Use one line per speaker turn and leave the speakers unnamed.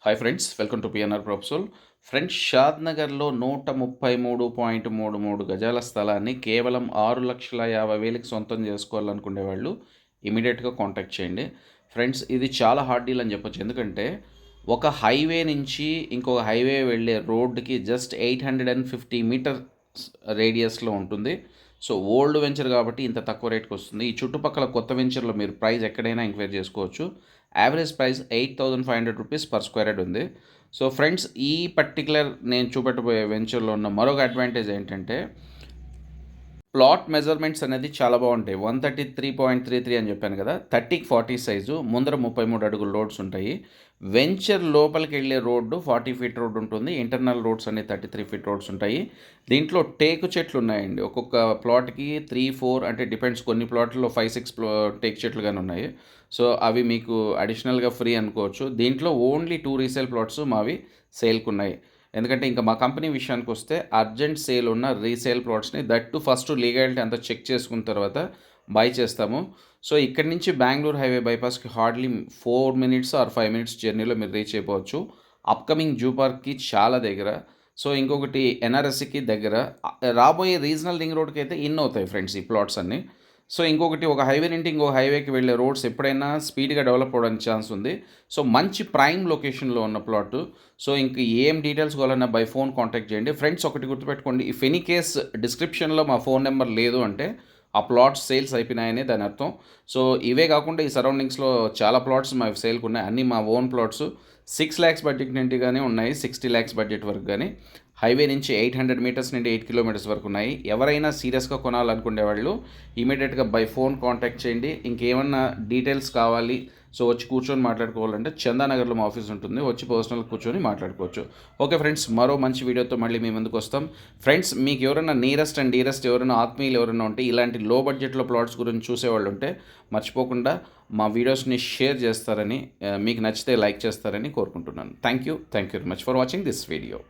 Hi friends, welcome to PNR professor. Friends, షాద్నగర్లో 133.33 గజాల స్థలాన్ని కేవలం 6,50,000కి సొంతం చేసుకోవాలనుకునే వాళ్ళు ఇమీడియట్గా కాంటాక్ట్ చేయండి. ఫ్రెండ్స్, ఇది చాలా హార్డ్ డీల్ అని చెప్పొచ్చు. ఎందుకంటే ఒక హైవే నుంచి ఇంకొక హైవే వెళ్ళే రోడ్డుకి జస్ట్ 850 మీటర్స్ రేడియస్లో ఉంటుంది. సో ఓల్డ్ వెంచర్ కాబట్టి ఇంత తక్కువ రేట్కి వస్తుంది. ఈ చుట్టుపక్కల కొత్త వెంచర్లో మీరు ప్రైస్ ఎక్కడైనా ఎంక్వైరీ చేసుకోవచ్చు. Average price 8,500 rupees per square yard ఉంది. సో ఫ్రెండ్స్, ఈ పర్టికులర్ నేను చూపెట్టబోయే వెంచర్లో ఉన్న మరొక అడ్వాంటేజ్ ఏంటంటే ప్లాట్ మెజర్మెంట్స్ అనేది చాలా బాగుంటాయి. 133.33 అని చెప్పాను కదా, 30కి 40 సైజు, ముందర 33 అడుగుల రోడ్స్ ఉంటాయి. వెంచర్ లోపలికి వెళ్ళే రోడ్డు 40 ఫీట్ రోడ్ ఉంటుంది. ఇంటర్నల్ రోడ్స్ అన్ని 33 ఫీట్ రోడ్స్ ఉంటాయి. దీంట్లో టేకు చెట్లు ఉన్నాయండి. ఒక్కొక్క ప్లాట్కి 3, 4 అంటే డిపెండ్స్. కొన్ని ప్లాట్లో 5, 6 టేకు చెట్లు కానీ ఉన్నాయి. సో అవి మీకు అడిషనల్గా ఫ్రీ అనుకోవచ్చు. దీంట్లో ఓన్లీ 2 రీసేల్ ప్లాట్స్ మావి సేల్కి ఉన్నాయి. ఎందుకంటే ఇంకా మా కంపెనీ విషయానికి వస్తే అర్జెంట్ సేల్ ఉన్న రీసేల్ ప్లాట్స్ని దట్టు ఫస్ట్ లీగాలిటీ అంతా చెక్ చేసుకున్న తర్వాత బై చేస్తాము. సో ఇక్కడి నుంచి బెంగళూరు హైవే బైపాస్కి హార్డ్లీ 4 మినిట్స్ ఆర్ 5 మినిట్స్ జర్నీలో మీరు రీచ్ అయిపోవచ్చు. అప్కమింగ్ జూ పార్క్కి చాలా దగ్గర. సో ఇంకొకటి ఎన్ఆర్ఎస్సికి దగ్గర. రాబోయే రీజనల్ రింగ్ రోడ్కి అయితే ఇన్ అవుతాయి ఫ్రెండ్స్ ఈ ప్లాట్స్ అన్నీ. సో ఇంకొకటి, ఒక హైవే నుండి ఇంకో హైవేకి వెళ్ళే రోడ్స్ ఎప్పుడైనా స్పీడ్గా డెవలప్ అవ్వడానికి ఛాన్స్ ఉంది. సో మంచి ప్రైమ్ లొకేషన్లో ఉన్న ప్లాట్. సో ఇంక ఏం డీటెయిల్స్ కావాలన్నా బై ఫోన్ కాంటాక్ట్ చేయండి. ఫ్రెండ్స్, ఒకటి గుర్తుపెట్టుకోండి, ఇఫ్ ఎనీ కేస్ డిస్క్రిప్షన్లో మా ఫోన్ నెంబర్ లేదు అంటే ఆ ప్లాట్స్ సేల్స్ అయిపోయినాయని దాని అర్థం. సో ఇవే కాకుండా ఈ సరౌండింగ్స్లో చాలా ప్లాట్స్ మా సేల్కి ఉన్నాయి. అన్నీ మా ఓన్ ప్లాట్స్. 6 lakhs బడ్జెట్ నుండి కానీ ఉన్నాయి, 60 lakhs బడ్జెట్ వరకు కానీ. హైవే నుంచి 800 మీటర్స్ నుండి 8 కిలోమీటర్స్ వరకు ఉన్నాయి. ఎవరైనా సీరియస్గా కొనాలనుకునే వాళ్ళు ఇమీడియట్గా బై ఫోన్ కాంటాక్ట్ చేయండి. ఇంకేమన్నా డీటెయిల్స్ కావాలి, సో వచ్చి కూర్చొని మాట్లాడుకోవాలంటే చందానగర్లో మా ఆఫీస్ ఉంటుంది. వచ్చి పర్సనల్ కూర్చొని మాట్లాడుకోవచ్చు. ఓకే ఫ్రెండ్స్, మరో మంచి వీడియోతో మళ్ళీ మీ ముందుకు వస్తాం. ఫ్రెండ్స్, మీకు ఎవరైనా నియరెస్ట్ అండ్ డీరెస్ట్ ఎవరైనా ఆత్మీయులు ఎవరైనా ఉంటే, ఇలాంటి లో బడ్జెట్లో ప్లాట్స్ గురించి చూసేవాళ్ళు ఉంటే మర్చిపోకుండా మా వీడియోస్ని షేర్ చేస్తారని, మీకు నచ్చితే లైక్ చేస్తారని కోరుకుంటున్నాను. Thank you very much for watching this video.